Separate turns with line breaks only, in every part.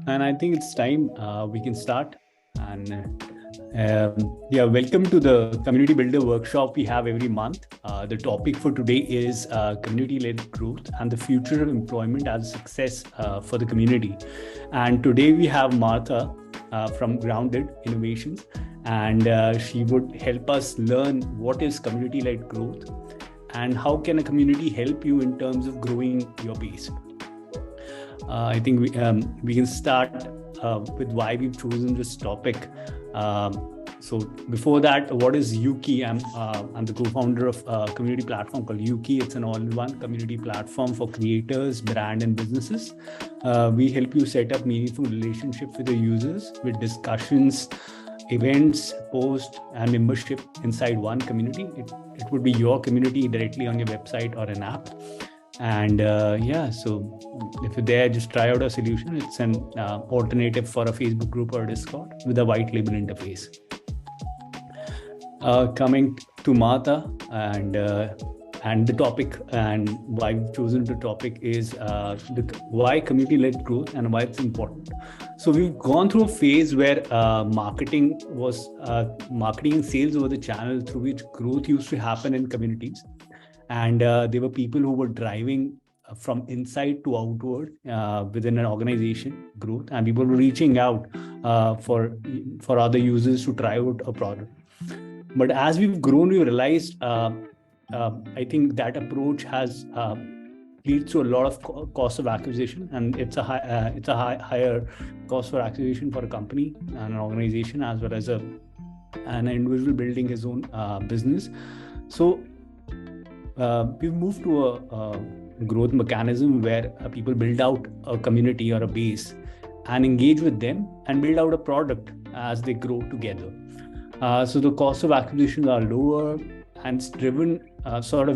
And I think it's time we can start. And welcome to the Community Builder workshop we have every month. The topic for today is community-led growth and the future of employment as success for the community. And today we have Marta from Grounded Innovations, and she would help us learn what is community-led growth and how can a community help you in terms of growing your base. I think we can start with why we've chosen this topic. So before that, what is Yuki? I'm the co-founder of a community platform called Yuki. It's an all-in-one community platform for creators, brand, and businesses. We help you set up meaningful relationships with your users with discussions, events, posts, and membership inside one community. It would be your community directly on your website or an app. And so if you're there, just try out our solution. It's an alternative for a Facebook group or Discord with a white label interface. Coming to Marta and the topic and why we've chosen the topic is why community-led growth and why it's important. So we've gone through a phase where marketing and sales were the channel through which growth used to happen in communities. And there were people who were driving from inside to outward within an organization growth, and people were reaching out for other users to try out a product. But as we've grown, we realized I think that approach has leads to a lot of cost of acquisition, and it's a higher cost for acquisition for a company and an organization as well as an individual building his own business. So we've moved to a growth mechanism where people build out a community or a base and engage with them and build out a product as they grow together. So the cost of acquisitions are lower, and it's driven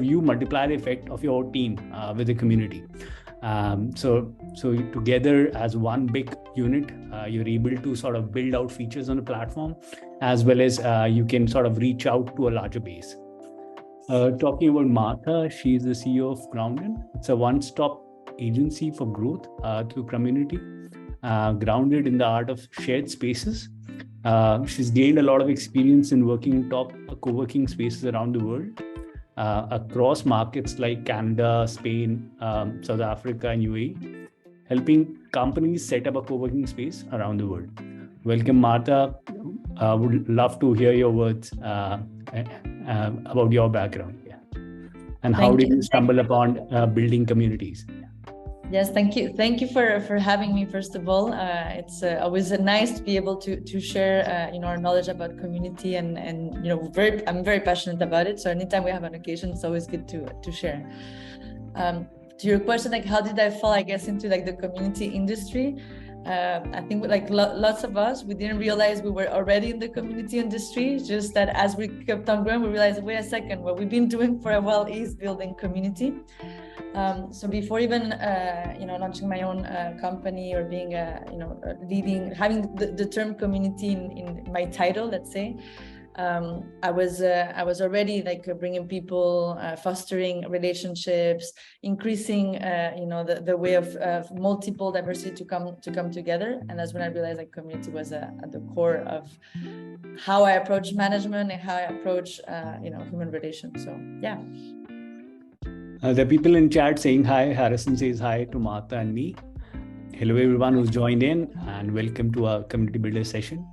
you multiply the effect of your team with the community. So together as one big unit, you're able to sort of build out features on the platform, as well as you can sort of reach out to a larger base. Talking about Marta, she's the CEO of Grounded. It's a one-stop agency for growth through community, grounded in the art of shared spaces. She's gained a lot of experience in working in top co-working spaces around the world, across markets like Canada, Spain, South Africa, and UAE, helping companies set up a co-working space around the world. Welcome, Marta. Would love to hear your words about your background, and how did you stumble upon building communities?
Yes, thank you for having me. First of all, it's always nice to be able to share our knowledge about community, and I'm very passionate about it. So anytime we have an occasion, it's always good to share. To your question, like how did I fall, I guess, into like the community industry? I think like lots of us, we didn't realize we were already in the community industry. Just that as we kept on growing, we realized, wait a second, what we've been doing for a while is building community. So before even launching my own company or being leading, having the term community in my title, let's say, I was already like bringing people, fostering relationships, increasing the way of multiple diversity to come together. And that's when I realized like community was at the core of how I approach management and how I approach human relations. So yeah.
There are people in chat saying hi. Harrison says hi to Marta and me. Hello everyone who's joined in, and welcome to our community builder session.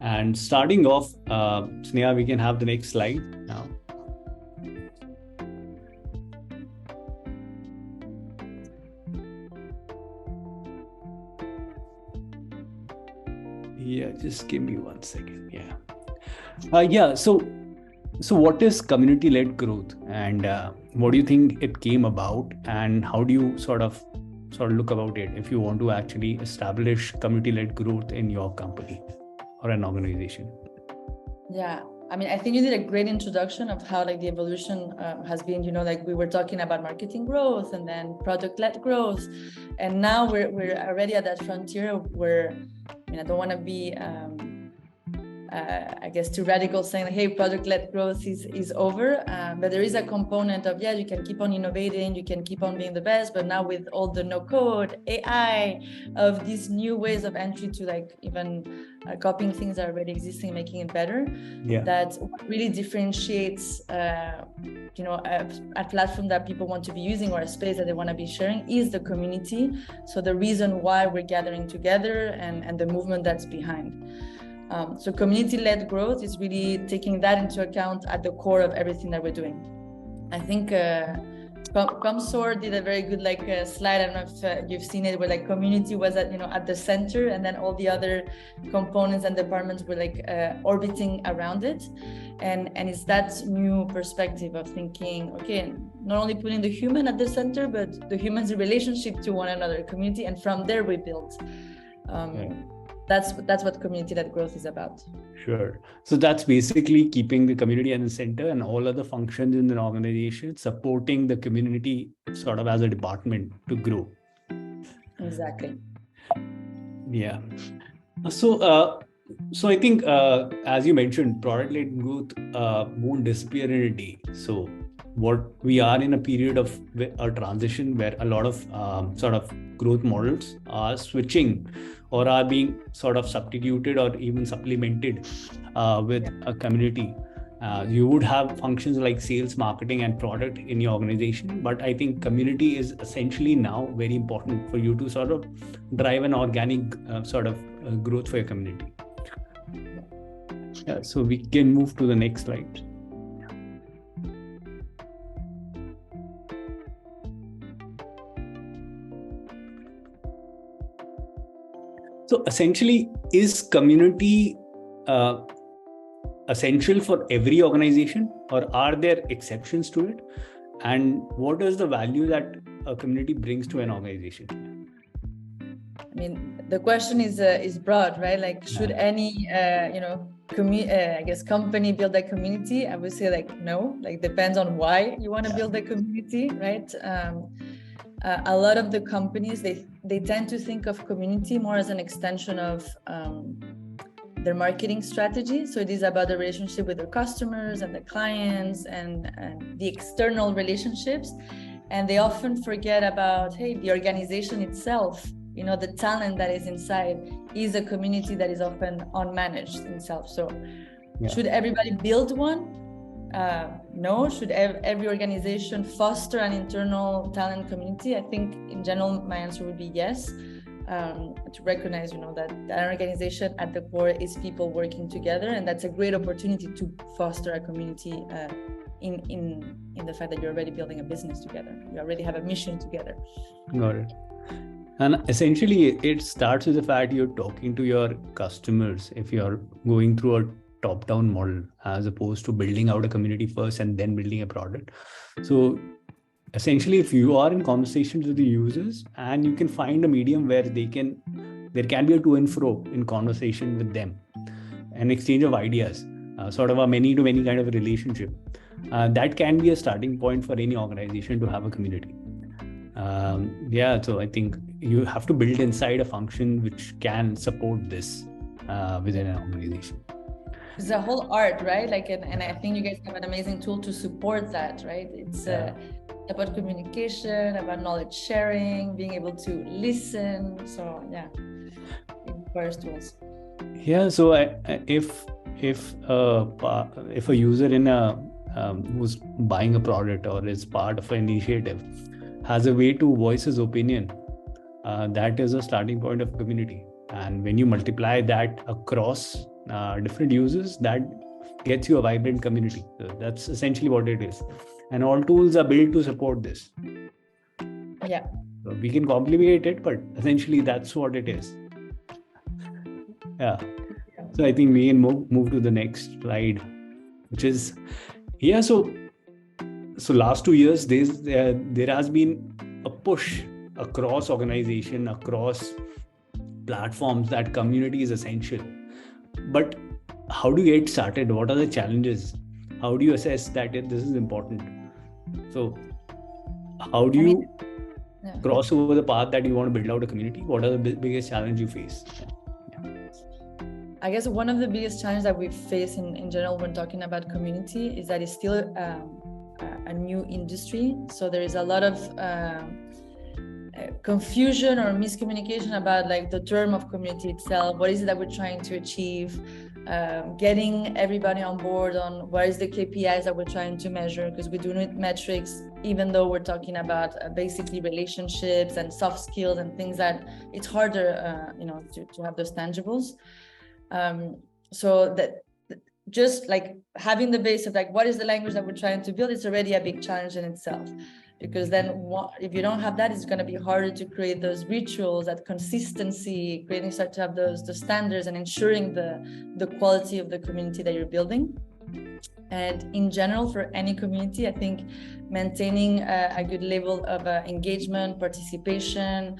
And starting off, Sneha, we can have the next slide now. Yeah, just give me 1 second. So what is community-led growth, and what do you think it came about, and how do you sort of look about it if you want to actually establish community-led growth in your company or an organization?
Yeah, I mean, I think you did a great introduction of how like the evolution has been. Like we were talking about marketing growth and then product-led growth, and now we're already at that frontier where, I mean, I don't want to be I guess, too radical, saying, hey, product-led growth is over. But there is a component of, you can keep on innovating, you can keep on being the best, but now with all the no-code, AI, of these new ways of entry to like even copying things that are already existing, making it better, that what really differentiates, a platform that people want to be using or a space that they want to be sharing is the community. So the reason why we're gathering together and the movement that's behind. So community-led growth is really taking that into account at the core of everything that we're doing. I think Comsor did a very good slide. I don't know if you've seen it, where like community was at the center, and then all the other components and departments were orbiting around it. And it's that new perspective of thinking, okay, not only putting the human at the center, but the human's relationship to one another, community, and from there we build. That's what community-led growth is about.
Sure. So that's basically keeping the community at the center, and all other functions in an organization supporting the community sort of as a department to grow.
Exactly.
Yeah. So I think, as you mentioned, product-led growth won't disappear in a day. So what we are in a period of a transition where a lot of sort of growth models are switching or are being sort of substituted or even supplemented with a community. You would have functions like sales, marketing, and product in your organization, but I think community is essentially now very important for you to sort of drive an organic growth for your community. Yeah, so we can move to the next slide. So essentially, is community essential for every organization, or are there exceptions to it? And what is the value that a community brings to an organization?
I mean, the question is broad, right? Like, should any company build a community? I would say no. Depends on why you want to build a community, right? A lot of the companies, they tend to think of community more as an extension of their marketing strategy. So it is about the relationship with their customers and the clients and the external relationships. And they often forget about, hey, the organization itself, the talent that is inside is a community that is often unmanaged itself. So should everybody build one? No. Should every organization foster an internal talent community? I think in general, my answer would be yes. To recognize, that an organization at the core is people working together, and that's a great opportunity to foster a community in the fact that you're already building a business together. You already have a mission together.
Got it. And essentially, it starts with the fact you're talking to your customers if you're going through a top-down model, as opposed to building out a community first and then building a product. So essentially, if you are in conversations with the users and you can find a medium where there can be a to and fro in conversation with them, an exchange of ideas, sort of a many-to-many kind of a relationship, that can be a starting point for any organization to have a community. So I think you have to build inside a function which can support this within an organization.
It's a whole art, right? And I think you guys have an amazing tool to support that, right? It's about communication, about knowledge sharing, being able to listen. So it requires tools. Yeah.
So if a user who's buying a product or is part of an initiative has a way to voice his opinion, that is a starting point of community. And when you multiply that across different users, that gets you a vibrant community. So that's essentially what it is. And all tools are built to support this.
Yeah.
So we can complicate it, but essentially that's what it is. Yeah. So I think we can move to the next slide, which is, so last 2 years, there has been a push across organization, across platforms, that community is essential. But how do you get started? What are the challenges? How do you assess that this is important? So how do you cross over the path that you want to build out a community? What are the biggest challenges you face?
I guess one of the biggest challenges that we face in general when talking about community is that it's still a new industry. So there is a lot of confusion or miscommunication about like the term of community itself. What is it that we're trying to achieve? Getting everybody on board on what is the KPIs that we're trying to measure, because we do need metrics, even though we're talking about basically relationships and soft skills and things that it's harder, to have those tangibles. So that just like having the base of like what is the language that we're trying to build, it's already a big challenge in itself. Because then if you don't have that, it's going to be harder to create those rituals, that consistency, creating start to have those standards and ensuring the quality of the community that you're building. And in general, for any community, I think maintaining a good level of engagement, participation,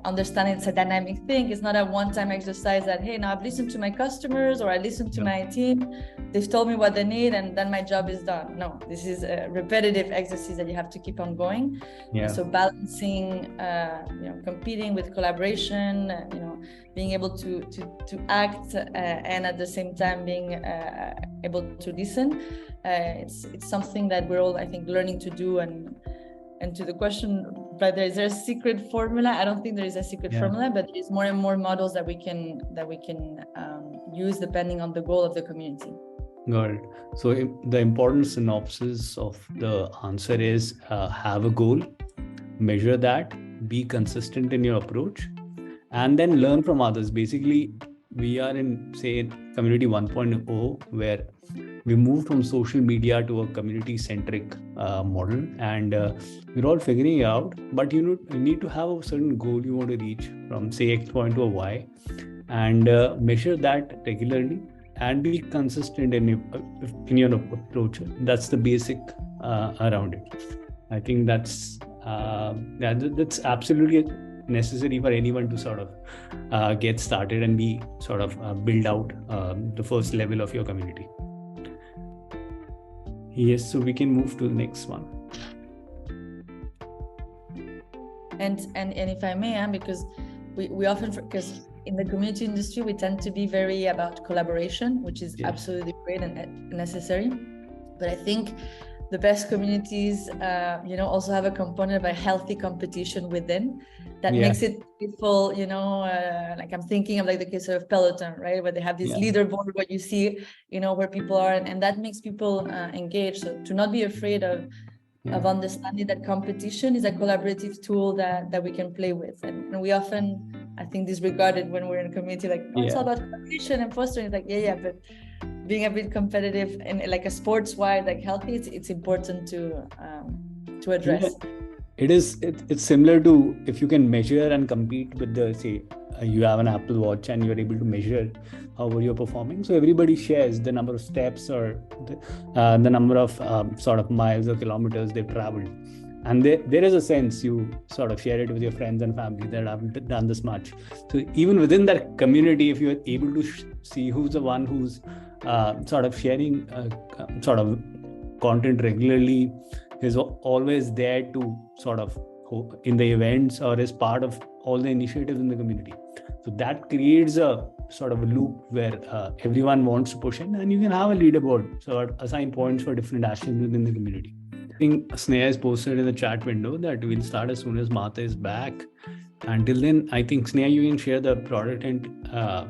understanding it's a dynamic thing. It's not a one-time exercise that, hey, now I've listened to my customers or I listened to my team, they've told me what they need and then my job is done. No, this is a repetitive exercise that you have to keep on going.
Yeah.
So balancing, competing with collaboration, being able to act and at the same time being able to listen. It's something that we're all, I think, learning to do. And to the question, whether is there a secret formula? I don't think there is a secret formula, but there is more and more models that we can use depending on the goal of the community.
Got it. So the important synopsis of the answer is have a goal, measure that, be consistent in your approach, and then learn from others. Basically, we are in, say, community 1.0, where we moved from social media to a community-centric model, and we're all figuring it out. But you need to have a certain goal you want to reach from, say, X point to a Y, and measure that regularly and be consistent in your approach. That's the basic around it. I think that's absolutely necessary for anyone to sort of get started and be sort of build out the first level of your community. Yes, so we can move to the next one.
And if I may, because we often, because in the community industry, we tend to be very about collaboration, which is absolutely great and necessary. But I think the best communities, also have a component of a healthy competition within that makes it beautiful, like I'm thinking of like the case of Peloton, right? Where they have this leaderboard, what you see, where people are, and that makes people engaged. So to not be afraid of understanding that competition is a collaborative tool that we can play with. And we often, I think, disregard it when we're in a community, like, it's all about competition and fostering. It's like, but being a bit competitive and like a sports-wide, like healthy, it's important to address.
It's similar to if you can measure and compete with you have an Apple Watch and you're able to measure how well you're performing. So everybody shares the number of steps or the number of sort of miles or kilometers they've traveled. And there is a sense you sort of share it with your friends and family that I've done this much. So even within that community, if you're able to see who's the one who's sort of sharing sort of content regularly, is always there to sort of in the events or is part of all the initiatives in the community. So that creates a sort of a loop where everyone wants to push in, and you can have a leaderboard, so assign points for different actions within the community. I think Sneha has posted in the chat window that we'll start as soon as Marta is back. Until then, I think Sneha, you can share the product and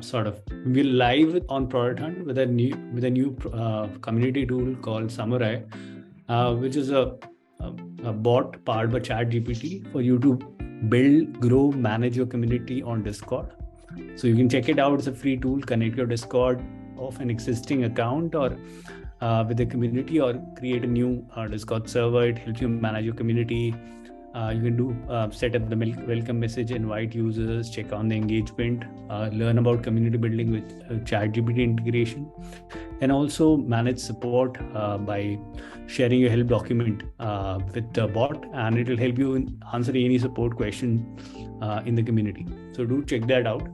sort of we're live on Product Hunt with a new community tool called Samurai, which is a bot powered by ChatGPT for you to build, grow, manage your community on Discord. So you can check it out. It's a free tool. Connect your Discord of an existing account or with the community, or create a new Discord server. It helps you manage your community. You can do set up the welcome message, invite users, check on the engagement, learn about community building with ChatGPT integration, and also manage support by sharing your help document with the bot, and it will help you in answering any support question in the community. So do check that out.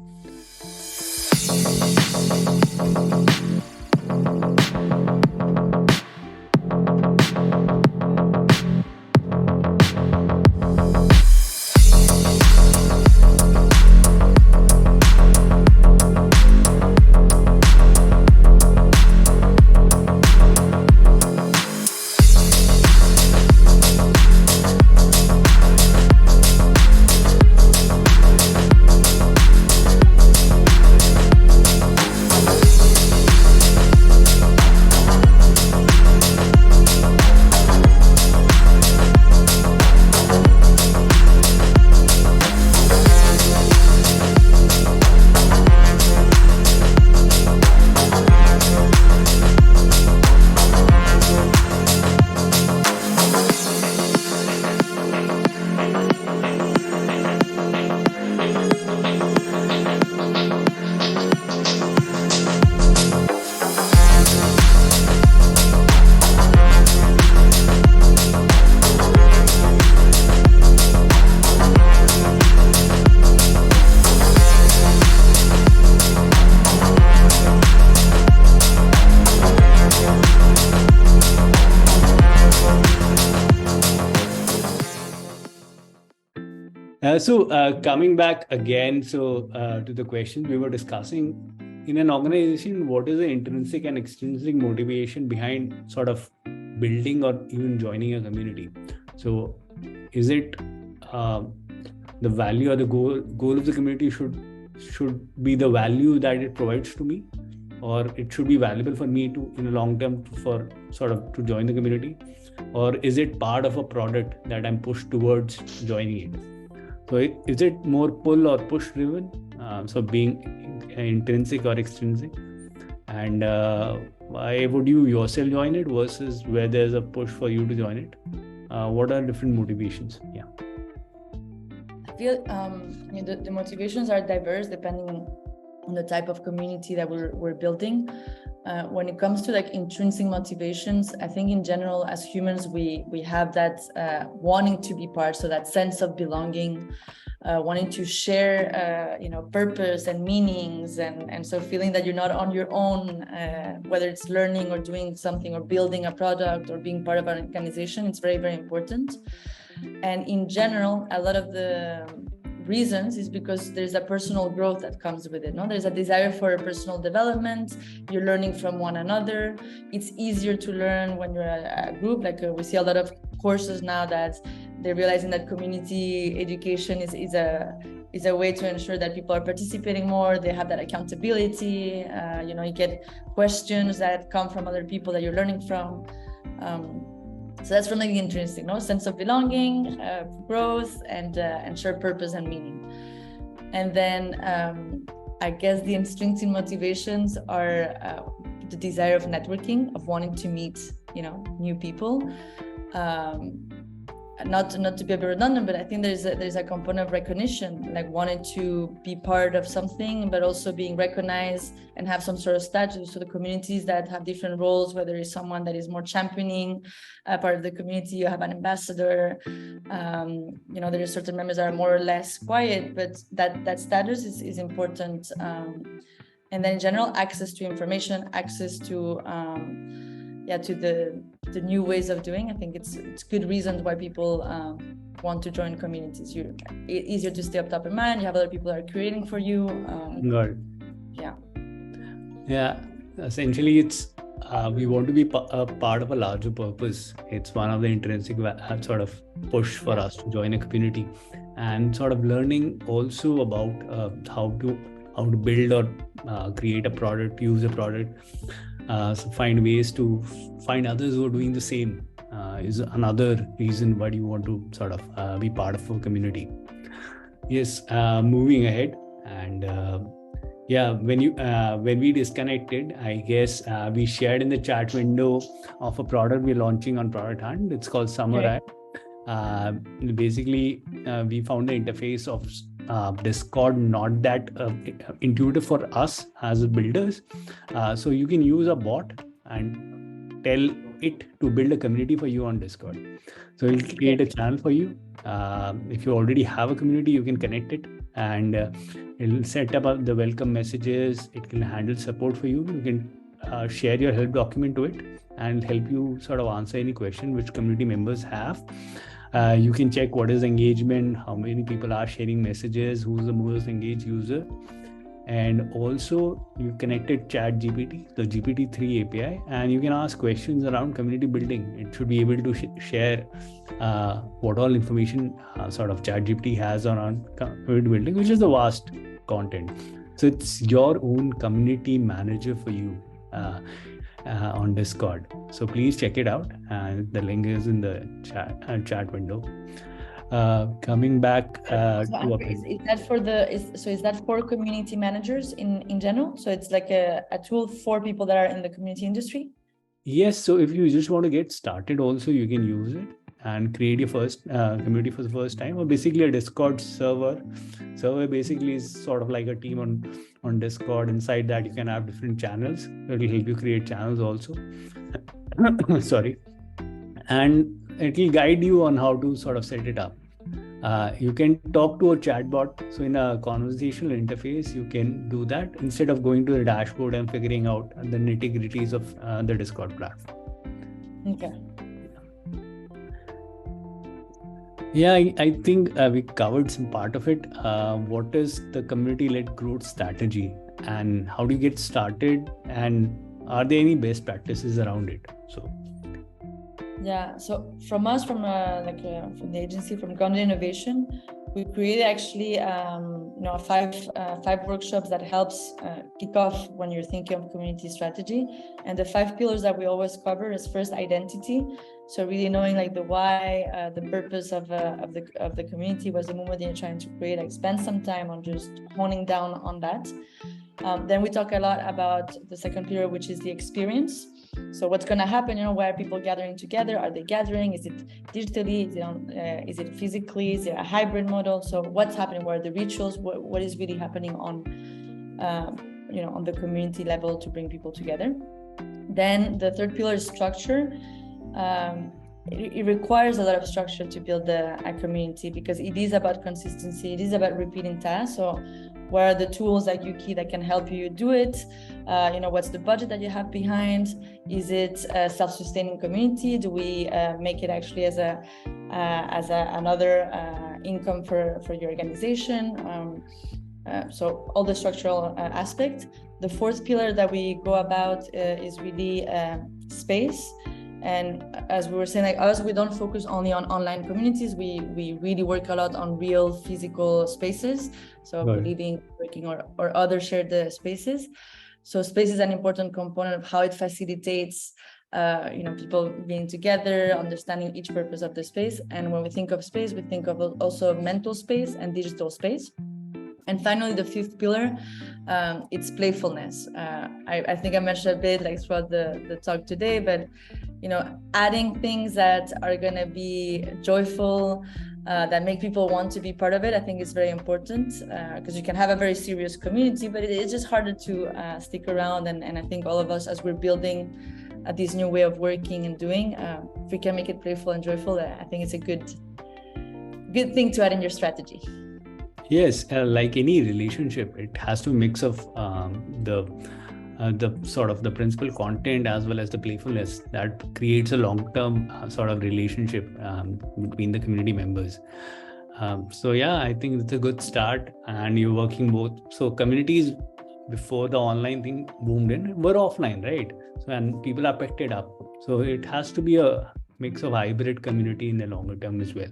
Coming back again, to the question we were discussing, in an organization, what is the intrinsic and extrinsic motivation behind sort of building or even joining a community? So is it the value or the goal of the community should be the value that it provides to me, or it should be valuable for me to in the long term for sort of to join the community, or is it part of a product that I'm pushed towards joining it? So is it more pull or push driven? So being intrinsic or extrinsic, and why would you yourself join it versus where there's a push for you to join it? What are different motivations? Yeah.
I feel the motivations are diverse depending on the type of community that we're building. When it comes to like intrinsic motivations, I think in general as humans we have that wanting to be part, so that sense of belonging, wanting to share purpose and meanings, and so feeling that you're not on your own, whether it's learning or doing something or building a product or being part of an organization. It's very, very important. And in general, a lot of the reasons is because there's a personal growth that comes with it. No, there's a desire for personal development. You're learning from one another. It's easier to learn when you're a group. Like we see a lot of courses now that they're realizing that community education is a way to ensure that people are participating more. They have that accountability. You get questions that come from other people that you're learning from. So that's really interesting, no? Sense of belonging, growth, and shared purpose and meaning. And then I guess the instinctive motivations are the desire of networking, of wanting to meet, new people. Not to be a bit redundant, but I think there's a component of recognition, like wanting to be part of something, but also being recognized and have some sort of status. So the communities that have different roles, whether it's someone that is more championing part of the community, you have an ambassador. There are certain members that are more or less quiet, but that status is important. And then in general, access to information, access to the new ways of doing. I think it's good reasons why people want to join communities. It's easier to stay up top of mind. You have other people that are creating for you.
Got it. Yeah. Essentially, it's we want to be a part of a larger purpose. It's one of the intrinsic sort of push for us to join a community, and sort of learning also about how to build or create a product, use a product. So find ways to find others who are doing the same is another reason why you want to sort of be part of a community. Yes, moving ahead, and when we disconnected, I guess we shared in the chat window of a product we're launching on Product Hunt. It's called Samurai. Basically, we found the interface of Discord not that intuitive for us as builders. So you can use a bot and tell it to build a community for you on Discord. So it'll create a channel for you. If you already have a community, you can connect it, and it'll set up the welcome messages. It can handle support for you. You can share your help document to it and help you sort of answer any question which community members have. You can check what is engagement, how many people are sharing messages, who's the most engaged user. And also you connected ChatGPT, the GPT-3 API, and you can ask questions around community building. It should be able to share what all information sort of ChatGPT has around community building, which is the vast content. So it's your own community manager for you on Discord. So please check it out. The link is in the chat window. Coming back
is that for community managers in general? So it's like a tool for people that are in the community industry?
Yes. So if you just want to get started also, you can use it and create your first community for the first time, or basically a Discord server. Server basically is sort of like a team on Discord. Inside that, you can have different channels. It will help you create channels also. Sorry. And it will guide you on how to sort of set it up. You can talk to a chatbot. So in a conversational interface, you can do that instead of going to the dashboard and figuring out the nitty-gritties of the Discord platform.
Okay.
Yeah, I think we covered some part of it. What is the community-led growth strategy, and how do you get started? And are there any best practices around it? So,
yeah. So from us, from the agency, from Grounded Innovation, we created actually five workshops that helps kick off when you're thinking of community strategy. And the 5 pillars that we always cover is first identity. So really knowing like the why, the purpose of the community, what's the movement you're trying to create. Like spend some time on just honing down on that. Then we talk a lot about the second pillar, which is the experience. So what's going to happen? Why are people gathering together? Are they gathering? Is it digitally? Is it physically? Is it a hybrid model? So what's happening? What are the rituals? What is really happening on the community level to bring people together? Then the third pillar is structure. It requires a lot of structure to build a community, because it is about consistency. It is about repeating tasks. So what are the tools that you key that can help you do it? What's the budget that you have behind? Is it a self-sustaining community? Do we make it actually as another income for your organization? So all the structural aspect. The fourth pillar that we go about is really space. And as we were saying, like us, we don't focus only on online communities. We really work a lot on real physical spaces. So living, working, or other shared spaces. So space is an important component of how it facilitates people being together, understanding each purpose of the space. And when we think of space, we think of also mental space and digital space. And finally, the fifth pillar, it's playfulness. I think I mentioned a bit like throughout the talk today, but adding things that are going to be joyful, that make people want to be part of it, I think is very important, because you can have a very serious community, but it's just harder to stick around. And I think all of us, as we're building this new way of working and doing, if we can make it playful and joyful, I think it's a good thing to add in your strategy.
Yes, like any relationship, it has to mix of the sort of the principal content as well as the playfulness that creates a long-term sort of relationship between the community members. So yeah, I think it's a good start, and you're working both. So communities before the online thing boomed in were offline, right? So and people are picked it up. So it has to be a mix of hybrid community in the longer term as well.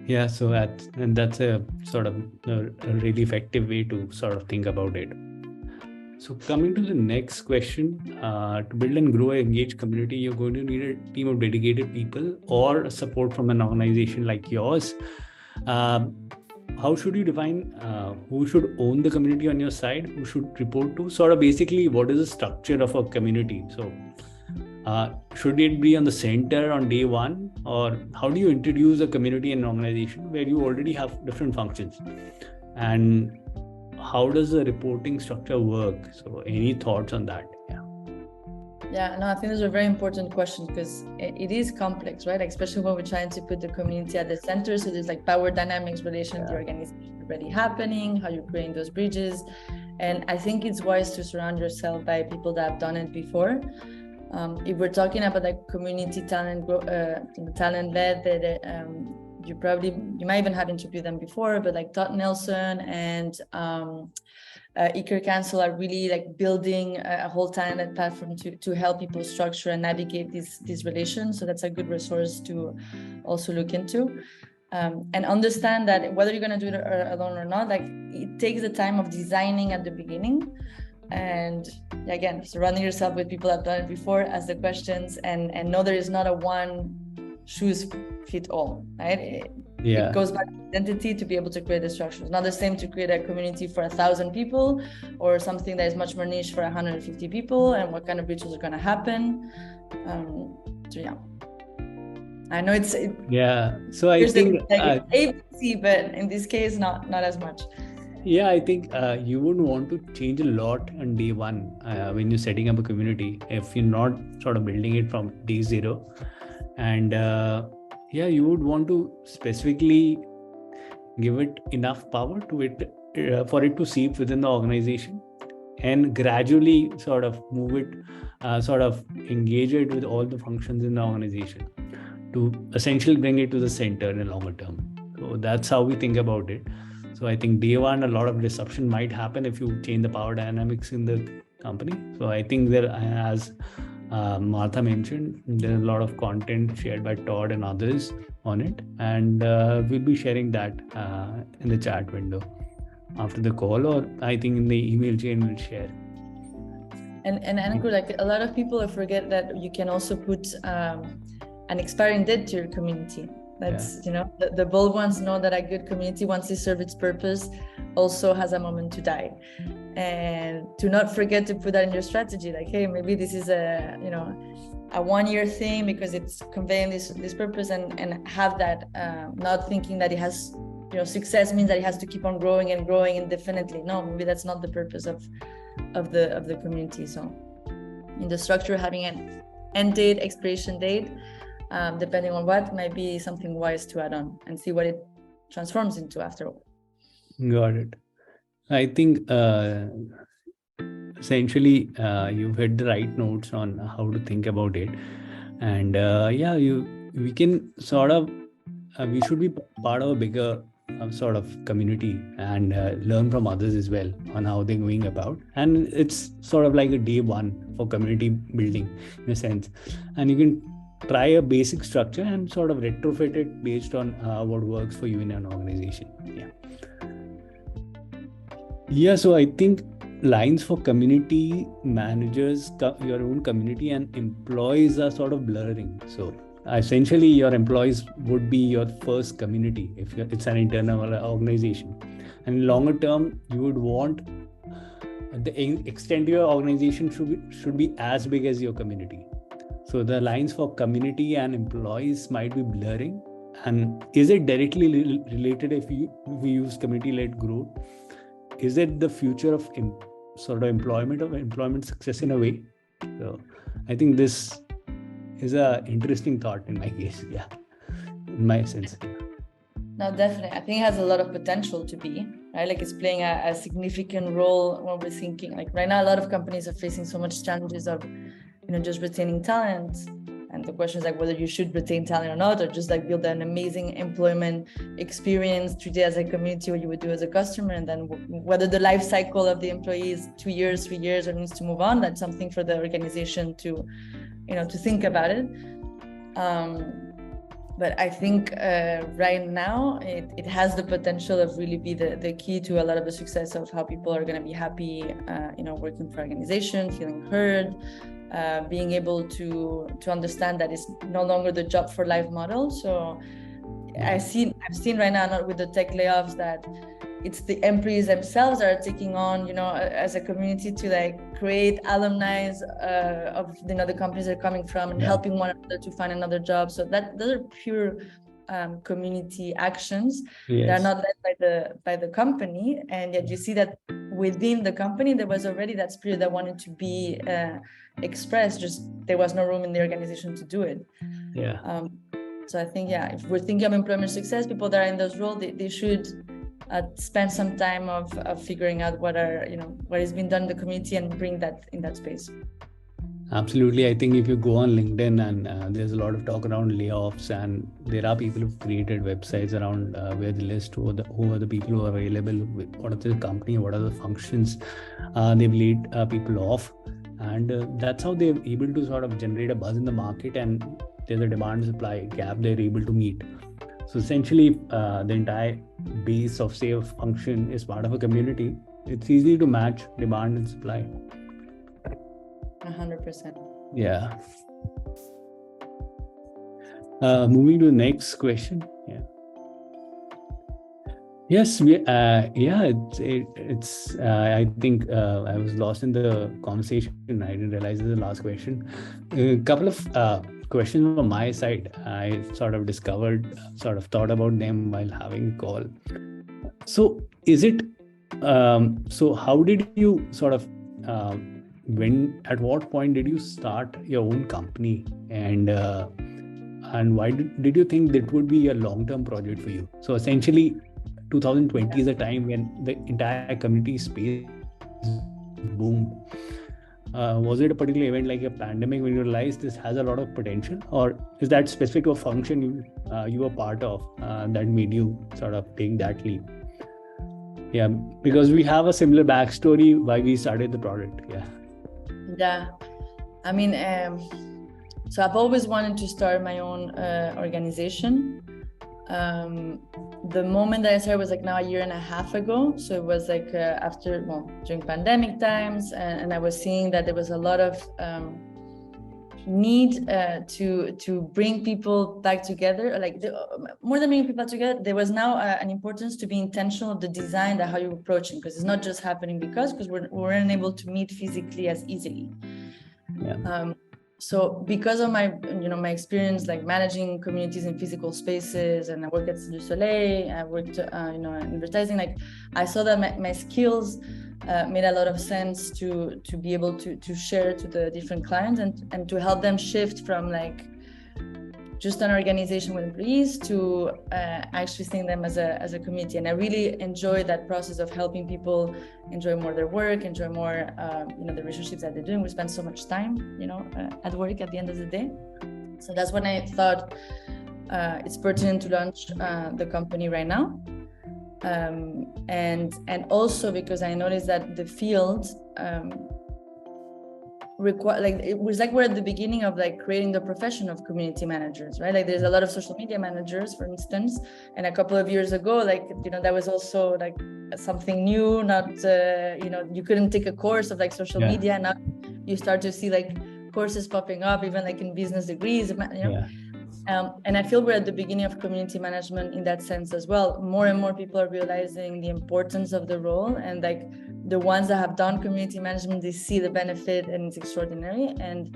Yeah, so that's a sort of a really effective way to sort of think about it. So coming to the next question, to build and grow an engaged community, you're going to need a team of dedicated people or support from an organization like yours. How should you define who should own the community on your side, who should report to? Sort of basically, what is the structure of a community? So should it be on the center on day one, or how do you introduce a community and organization where you already have different functions? And how does the reporting structure work? So any thoughts on that?
Yeah, no, I think those are very important questions, because it is complex, right? Like, especially when we're trying to put the community at the center. So there's like power dynamics, relation to the organization already happening, how you're creating those bridges. And I think it's wise to surround yourself by people that have done it before. If we're talking about like community talent led, you might even have interviewed them before, but like Todd Nelson and Iker Cancel are really like building a whole talent platform to help people structure and navigate these relations. So that's a good resource to also look into. And understand that whether you're going to do it alone or not, like it takes the time of designing at the beginning. And again, surrounding yourself with people that have done it before, ask the questions, and know there is not a one shoes fit all, right? It goes back to identity to be able to create the structure. It's not the same to create a community for 1,000 people or something that is much more niche for 150 people, and what kind of rituals are going to happen. So yeah, I know it's
So I think
ABC, but in this case, not as much.
Yeah, I think you wouldn't want to change a lot on day one when you're setting up a community if you're not sort of building it from day zero. And you would want to specifically give it enough power to it for it to seep within the organization, and gradually sort of move it, sort of engage it with all the functions in the organization to essentially bring it to the center in the longer term. So that's how we think about it. So I think day one, a lot of disruption might happen if you change the power dynamics in the company. So I think there, as Martha mentioned, there's a lot of content shared by Todd and others on it, and we'll be sharing that in the chat window after the call, or I think in the email chain we'll share.
And Ankur, like a lot of people forget that you can also put an expiring date to your community. That's, you know, the bold ones know that a good community, once it serves its purpose, also has a moment to die. And to not forget to put that in your strategy, like, hey, maybe this is a 1-year thing because it's conveying this purpose, and have that, not thinking that it has, success means that it has to keep on growing and growing indefinitely. No, maybe that's not the purpose of the community. So in the structure, having an end date, expiration date, depending on what, might be something wise to add on and see what it transforms into after all.
Got it. I think essentially you've hit the right notes on how to think about it, and we can sort of we should be part of a bigger sort of community and learn from others as well on how they're going about. And it's sort of like a day one for community building in a sense, and you can try a basic structure and sort of retrofit it based on what works for you in an organization. So I think lines for community managers, your own community, and employees are sort of blurring. So essentially your employees would be your first community if it's an internal organization, and longer term you would want the extent of your organization should be as big as your community. So the lines for community and employees might be blurring. And is it directly related if we use community-led growth? Is it the future of sort of employment success in a way? So I think this is a interesting thought in my case. In my sense.
No, definitely. I think it has a lot of potential to be, right? Like it's playing a significant role when we're thinking, like right now, a lot of companies are facing so much challenges of, just retaining talent. And the question is like whether you should retain talent or not, or just like build an amazing employment experience, treat it as a community, what you would do as a customer. And then whether the life cycle of the employee is 2 years, 3 years, or needs to move on, that's something for the organization to think about it. But I think right now it has the potential of really be the key to a lot of the success of how people are going to be happy, working for organization, feeling heard, being able to understand that it's no longer the job for life model. So I've seen right now, not with the tech layoffs, that it's the employees themselves that are taking on, as a community to like create alumni of the companies they're coming from, and helping one another to find another job. So those are pure community actions that are not led by the company, and yet you see that within the company there was already that spirit that wanted to be expressed, just there was no room in the organization to do it. So I think if we're thinking of employment success, people that are in those roles, they should spend some time of figuring out what has been done in the community and bring that in that space.
Absolutely. I think if you go on LinkedIn and there's a lot of talk around layoffs, and there are people who've created websites around where they list who are the people who are available, what are the company, what are the functions they've laid people off, and that's how they're able to sort of generate a buzz in the market, and there's a demand supply gap they're able to meet. So essentially the entire base of say a function is part of a community. It's easy to match demand and supply.
100%.
Moving to the next question. Yes, it's I think I was lost in the conversation. I didn't realize this is the last question. A couple of questions from my side. I sort of thought about them while having a call. So is it, so how did you sort of, at what point did you start your own company, and why did you think that would be a long-term project for you? So essentially 2020 is a time when the entire community space boomed. Was it a particular event like a pandemic when you realized this has a lot of potential, or is that specific a function you were part of that made you sort of take that leap? Yeah, because we have a similar backstory why we started the product.
Yeah, I mean, so I've always wanted to start my own organization. The moment that I started was like now a year and a half ago. So it was like during pandemic times, and I was seeing that there was a lot of need to bring people back together. Like more than bringing people together, there was now an importance to be intentional of the design, that how you're approaching, because it's not just happening because we're unable to meet physically as easily.
Yeah.
So because of my experience like managing communities in physical spaces, and I worked at Du Soleil, I worked in advertising, like I saw that my skills made a lot of sense to be able to share to the different clients, and to help them shift from like just an organization with employees to actually seeing them as a community. And I really enjoy that process of helping people enjoy more their work, enjoy more the relationships that they're doing. We spend so much time at work at the end of the day. So that's when I thought it's pertinent to launch the company right now. And also because I noticed that the field it was like we're at the beginning of like creating the profession of community managers, right? Like there's a lot of social media managers, for instance, and a couple of years ago, that was also like something new. Not you couldn't take a course of like social media. Now you start to see like courses popping up, even like in business degrees. And I feel we're at the beginning of community management in that sense as well. More and more people are realizing the importance of the role, and like the ones that have done community management, they see the benefit, and it's extraordinary. And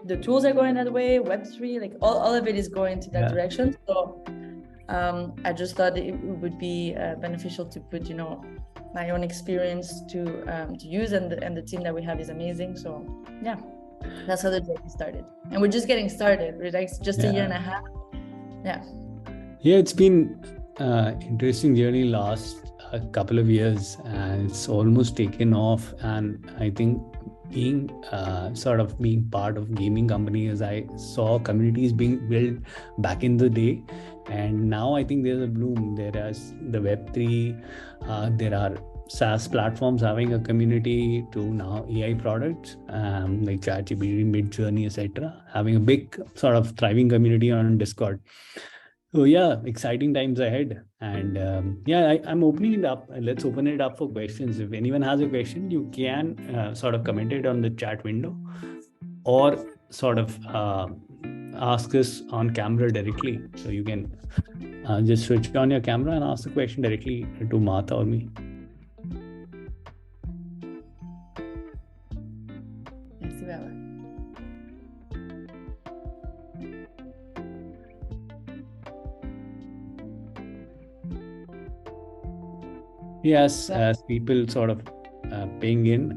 the tools are going that way. Web3, like all of it is going to that direction. So I just thought it would be beneficial to put my own experience to use, and the team that we have is amazing. So yeah. That's how the journey started, and we're just getting started. We're like just a year and a half.
Yeah, it's been interesting journey last a couple of years, and it's almost taken off. And I think being part of gaming companies, I saw communities being built back in the day, and now I think there's a bloom. There is the Web3, there are SaaS platforms having a community, to now AI products like ChatGPT, Midjourney, etc., having a big sort of thriving community on Discord. So yeah, exciting times ahead. And I'm opening it up. Let's open it up for questions. If anyone has a question, you can sort of comment it on the chat window, or sort of ask us on camera directly. So you can just switch on your camera and ask the question directly to Marta or me. Yes, as people sort of paying in,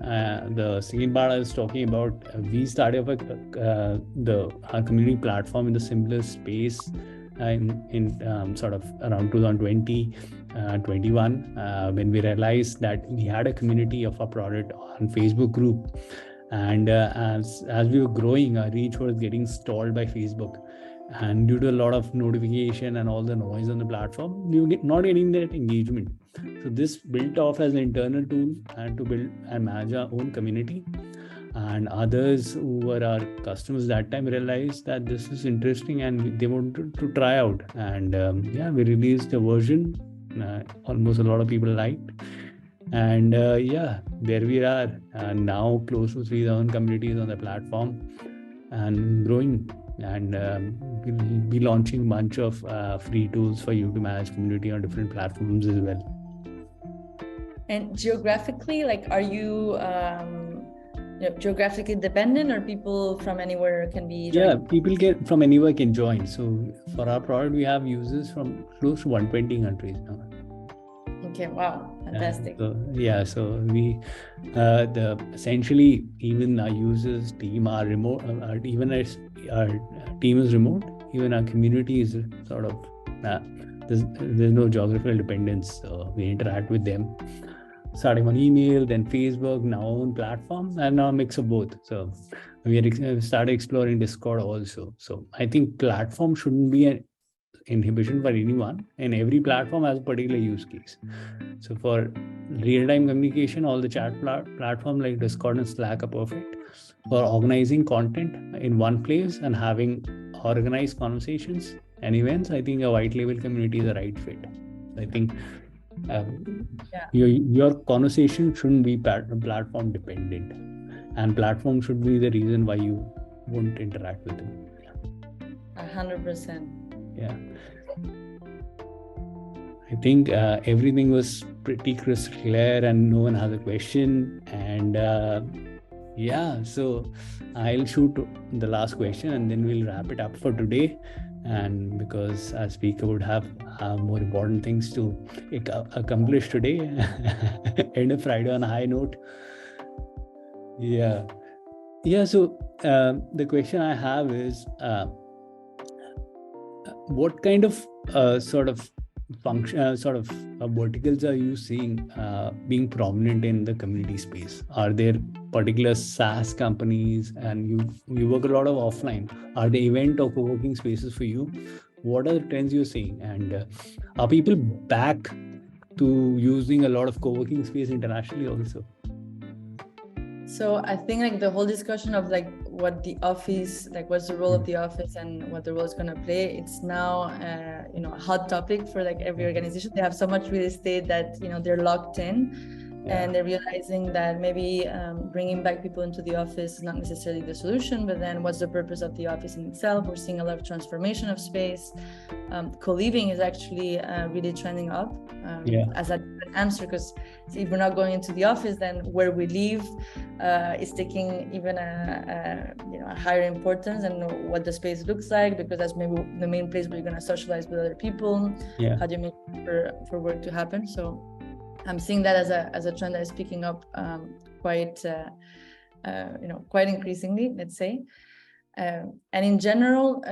the second part I was talking about, we started our community platform in the simplest space in sort of around 2020, 21, when we realized that we had a community of our product on Facebook group. And as we were growing, our reach was getting stalled by Facebook. And due to a lot of notification and all the noise on the platform, we were not getting that engagement. So this built off as an internal tool and to build and manage our own community. And others who were our customers that time realized that this is interesting and they wanted to try out. And we released a version almost a lot of people liked. And there we are, now close to 3,000 communities on the platform and growing. And we'll be launching a bunch of free tools for you to manage community on different platforms as well.
And geographically, like, are you geographically dependent, or people from anywhere can be joining?
Yeah, people from anywhere can join. So for our product, we have users from close to 120 countries now.
Okay, wow, fantastic.
So we essentially, even our users team are remote, even as our team is remote, even our community is sort of there's no geographical dependence. So we interact with them. starting on email, then Facebook, now own platform, and now a mix of both. So we started exploring Discord also. So I think platform shouldn't be an inhibition for anyone, and every platform has a particular use case. So for real-time communication, all the chat platform like Discord and Slack are perfect. For organizing content in one place and having organized conversations and events, I think a white label community is the right fit. I think your conversation shouldn't be platform dependent, and platform should be the reason why you won't interact with them.
100%.
Yeah. I think everything was pretty crystal clear and no one has a question. And yeah, so I'll shoot the last question and then we'll wrap it up for today. And because our speaker would have more important things to accomplish today, end of Friday on a high note. Yeah. So the question I have is, what kind of sort of function, verticals are you seeing being prominent in the community space? Are there particular SaaS companies, and you work a lot of offline? Are there event or co-working spaces for you? What are the trends you're seeing? And are people back to using a lot of co-working space internationally also?
So I think like the whole discussion of like what the office, like what's the role of the office and what the role is going to play, it's now a hot topic for like every organization. They have so much real estate that they're locked in. And they're realizing that maybe bringing back people into the office is not necessarily the solution, but then what's the purpose of the office in itself? We're seeing a lot of transformation of space. Co-living is actually really trending up as an answer, because if we're not going into the office, then where we live is taking even a higher importance, and what the space looks like, because that's maybe the main place where you're going to socialize with other people. How do you make for work to happen? So I'm seeing that as a trend that is picking up quite increasingly, let's say. And in general,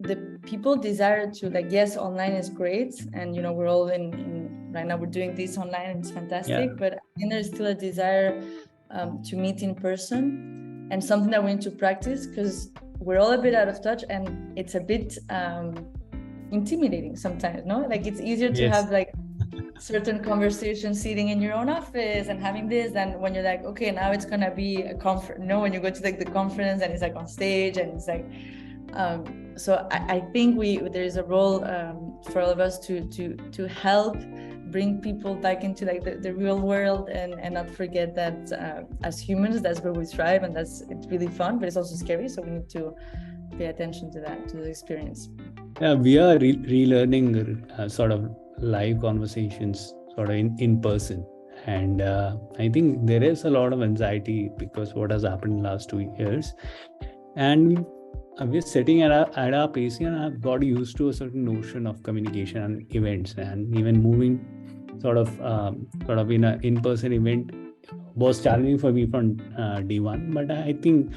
the people desire to, like, yes, online is great, and we're all in right now, we're doing this online and it's fantastic, but I think there's still a desire to meet in person, and something that we need to practice, because we're all a bit out of touch, and it's a bit intimidating sometimes, no? Like, it's easier to have like certain conversations sitting in your own office and having this, than when you're like, okay, now it's gonna be a conference, when you go to like the conference and it's like on stage and it's like so I think there is a role for all of us to help bring people back into like the real world, and not forget that as humans, that's where we thrive, and it's really fun, but it's also scary, so we need to pay attention to that, to the experience.
We are relearning sort of live conversations sort of in person, and I think there is a lot of anxiety because what has happened in the last 2 years, and we're sitting at our pace, and I've got used to a certain notion of communication and events, and even moving sort of in an in-person event was challenging for me from day one. But I think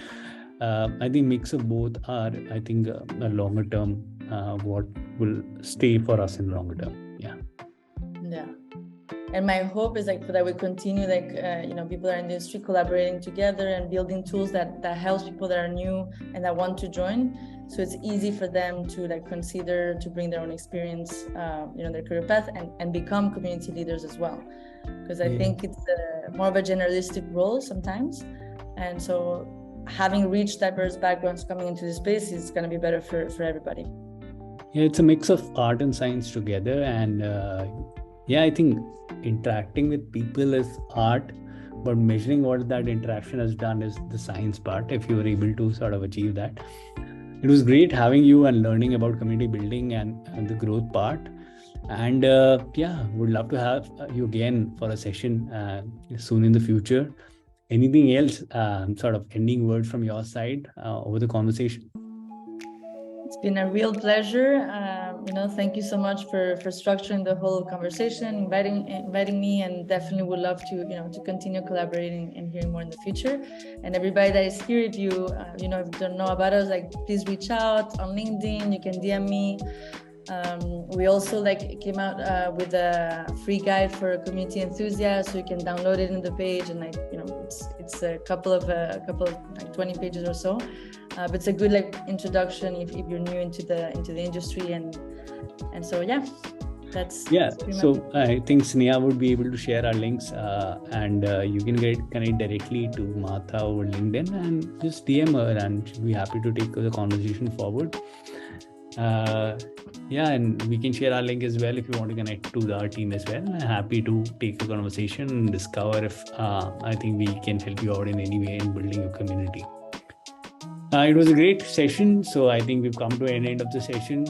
mix of both are, I think, a longer term what will stay for us in longer term.
And my hope is like that we continue, like people are in the industry collaborating together and building tools that helps people that are new and that want to join, so it's easy for them to like consider to bring their own experience their career path and become community leaders as well, because I think it's more of a generalistic role sometimes, and so having rich diverse backgrounds coming into the space is going to be better for everybody.
It's a mix of art and science together, and I think interacting with people is art, but measuring what that interaction has done is the science part, if you were able to sort of achieve that. It was great having you and learning about community building and the growth part, and would love to have you again for a session soon in the future. Anything else, sort of ending word from your side over the conversation?
It's been a real pleasure. Thank you so much for structuring the whole conversation, inviting me, and definitely would love to continue collaborating and hearing more in the future. And everybody that is here, if you if you don't know about us, like, please reach out on LinkedIn. You can DM me. We also came out with a free guide for community enthusiasts, so you can download it in the page, and it's a couple of 20 pages or so. But it's a good introduction if you're new into the industry, and so yeah.
So I think Sneha would be able to share our links, and you can connect directly to Martha over LinkedIn and just DM her, and she'll be happy to take the conversation forward. And we can share our link as well if you want to connect to our team as well. I'm happy to take the conversation and discover if I think we can help you out in any way in building your community. It was a great session, so I think we've come to an end of the session.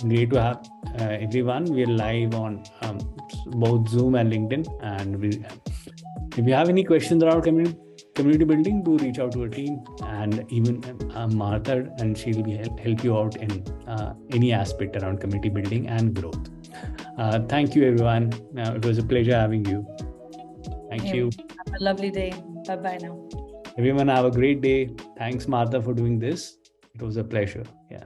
Great to have everyone. We're live on both Zoom and LinkedIn, and if you have any questions around community building, do reach out to our team, and even Martha, and she'll be help you out in any aspect around community building and growth. Thank you, everyone. It was a pleasure having you. Thank you.
Have a lovely day. Bye now.
Everyone, have a great day. Thanks, Martha, for doing this. It was a pleasure. Yeah.